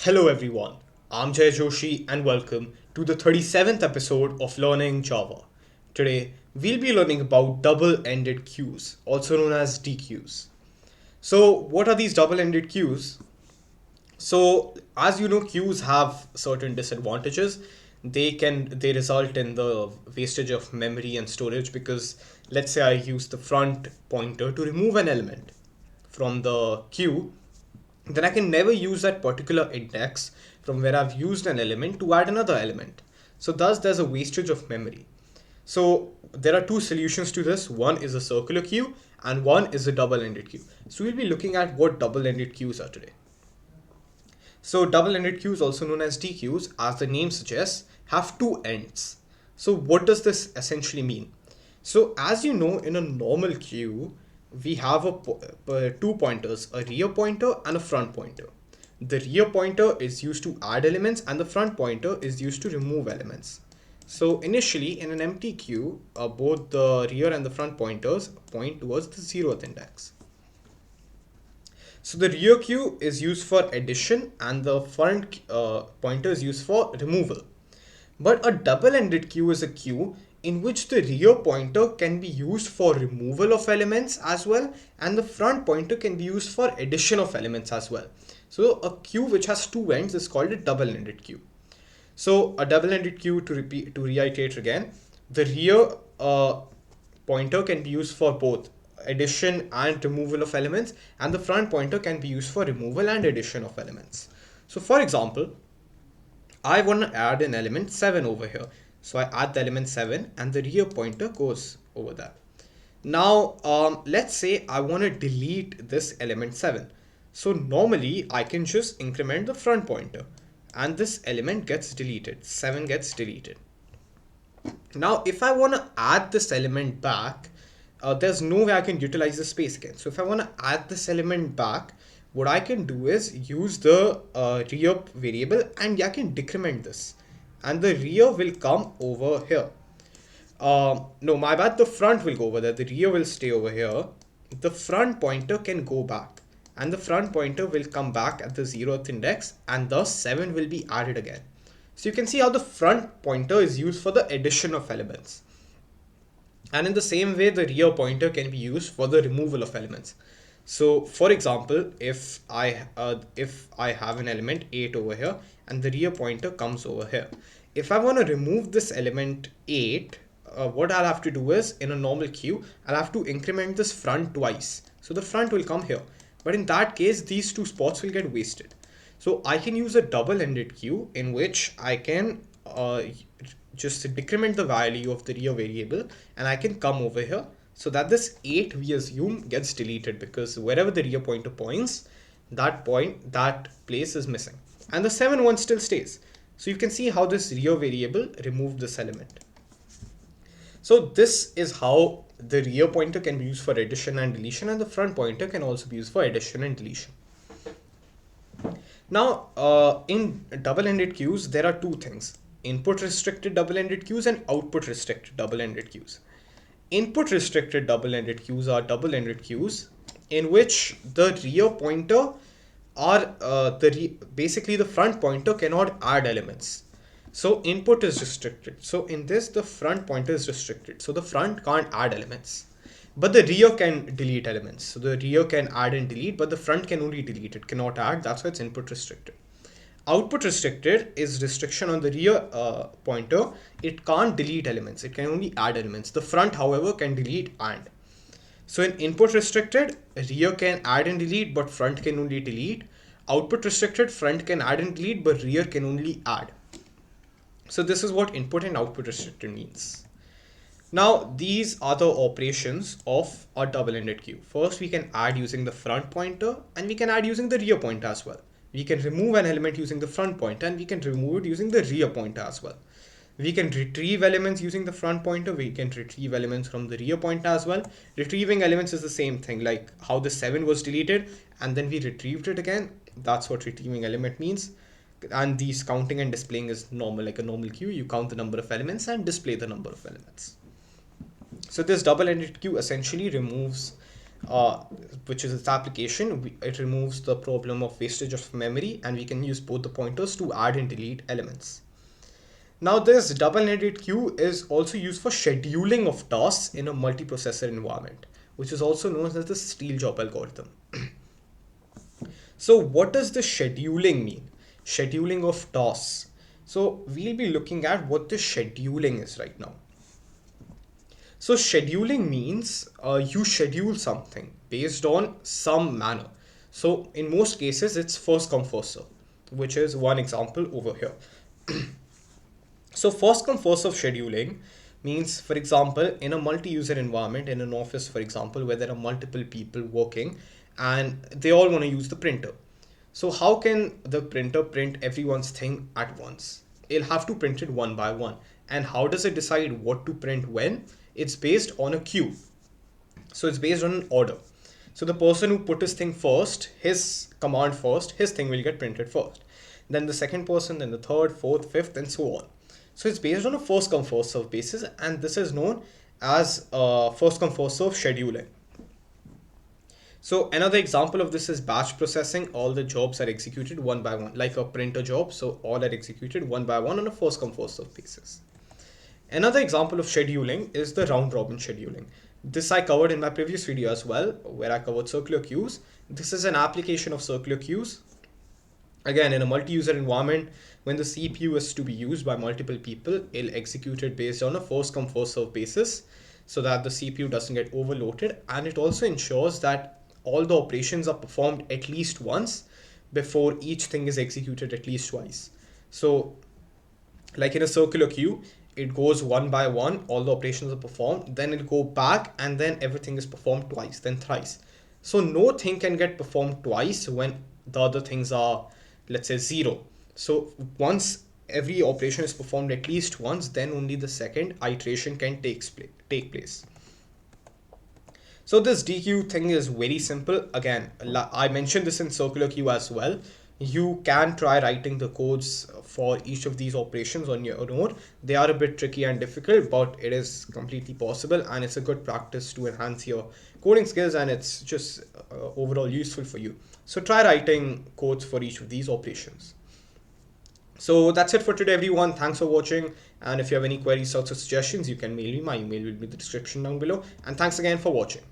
Hello everyone, I'm Jay Joshi and welcome to the 37th episode of Learning Java. Today, we'll be learning about double-ended queues, also known as DQs. So, what are these double-ended queues? So, as you know, queues have certain disadvantages. They result in the wastage of memory and storage because let's say I use the front pointer to remove an element from the queue, then I can never use that particular index from where I've used an element to add another element. So thus there's a wastage of memory. So there are two solutions to this. One is a circular queue and one is a double-ended queue. So we'll be looking at what double-ended queues are today. So double-ended queues, also known as DQs, as the name suggests, have two ends. So what does this essentially mean? So as you know, in a normal queue, we have two pointers, a rear pointer and a front pointer. The rear pointer is used to add elements and the front pointer is used to remove elements. So initially in an empty queue, both the rear and the front pointers point towards the 0th index. So the rear queue is used for addition and the front pointer is used for removal. But a double-ended queue is a queue in which the rear pointer can be used for removal of elements as well, and the front pointer can be used for addition of elements as well. So a queue which has two ends is called a double-ended queue. So a double-ended queue, to reiterate again, the rear pointer can be used for both addition and removal of elements, and the front pointer can be used for removal and addition of elements. So for example, I want to add an element 7 over here. So I add the element 7 and the rear pointer goes over there. Now, let's say I want to delete this element 7. So normally I can just increment the front pointer and this element gets deleted. 7 gets deleted. Now, if I want to add this element back, there's no way I can utilize the space again. So if I want to add this element back, what I can do is use the rear variable and I can decrement this. And the rear will come over here. No, my bad, the front will go over there. The rear will stay over here. The front pointer can go back. And the front pointer will come back at the 0th index and thus 7 will be added again. So you can see how the front pointer is used for the addition of elements. And in the same way, the rear pointer can be used for the removal of elements. So for example, if I have an element 8 over here and the rear pointer comes over here. If I want to remove this element 8, what I'll have to do is in a normal queue, I'll have to increment this front twice. So the front will come here. But in that case, these two spots will get wasted. So I can use a double-ended queue in which I can just decrement the value of the rear variable and I can come over here so that this 8 we assume gets deleted because wherever the rear pointer points, that place is missing. And the 7 one still stays. So you can see how this rear variable removed this element. So this is how the rear pointer can be used for addition and deletion, and the front pointer can also be used for addition and deletion. Now, in double-ended queues, there are two things: input restricted double-ended queues and output restricted double-ended queues. Input restricted double-ended queues are double-ended queues in which the rear pointer or basically the front pointer cannot add elements. So input is restricted. So in this, the front pointer is restricted. So the front can't add elements. But the rear can delete elements. So the rear can add and delete, but the front can only delete. It cannot add. That's why it's input restricted. Output restricted is restriction on the rear pointer. It can't delete elements. It can only add elements. The front, however, can delete and. So in input restricted, rear can add and delete, but front can only delete. Output restricted, front can add and delete, but rear can only add. So this is what input and output restricted means. Now these are the operations of a double-ended queue. First, we can add using the front pointer and we can add using the rear pointer as well. We can remove an element using the front pointer and we can remove it using the rear pointer as well. We can retrieve elements using the front pointer. We can retrieve elements from the rear pointer as well. Retrieving elements is the same thing, like how the 7 was deleted and then we retrieved it again. That's what retrieving element means. And these counting and displaying is normal, like a normal queue. You count the number of elements and display the number of elements. So this double-ended queue essentially removes uh, which is its application. It removes the problem of wastage of memory, and we can use both the pointers to add and delete elements. Now, this double-ended queue is also used for scheduling of tasks in a multiprocessor environment, which is also known as the steal job algorithm. So, what does the scheduling mean? Scheduling of tasks. So, we'll be looking at what the scheduling is right now. So, scheduling means you schedule something based on some manner. So, in most cases, it's first come, first serve, which is one example over here. So first come first serve scheduling means, for example, in a multi-user environment, in an office, for example, where there are multiple people working and they all want to use the printer. So how can the printer print everyone's thing at once? It'll have to print it one by one. And how does it decide what to print when? It's based on a queue. So it's based on an order. So the person who put his thing first, his command first, his thing will get printed first. Then the second person, then the third, fourth, fifth, and so on. So it's based on a first come first serve basis, and this is known as first come first serve scheduling. So another example of this is batch processing. All the jobs are executed one by one, like a printer job. So all are executed one by one on a first come first serve basis. Another example of scheduling is the round robin scheduling. This I covered in my previous video as well, where I covered circular queues. This is an application of circular queues. Again, in a multi-user environment, when the CPU is to be used by multiple people, it'll execute it based on a first come first serve basis so that the CPU doesn't get overloaded. And it also ensures that all the operations are performed at least once before each thing is executed at least twice. So like in a circular queue, it goes one by one, all the operations are performed, then it'll go back and then everything is performed twice, then thrice. So no thing can get performed twice when the other things are, let's say, zero. So once every operation is performed at least once, then only the second iteration can take place. So this DQ thing is very simple. Again, I mentioned this in circular queue as well. You can try writing the codes for each of these operations on your own. They are a bit tricky and difficult, but it is completely possible, and it's a good practice to enhance your coding skills, and it's just overall useful for you. So try writing codes for each of these operations. So that's it for today, everyone. Thanks for watching. And if you have any queries, thoughts, or suggestions, you can mail me. My email will be in the description down below. And thanks again for watching.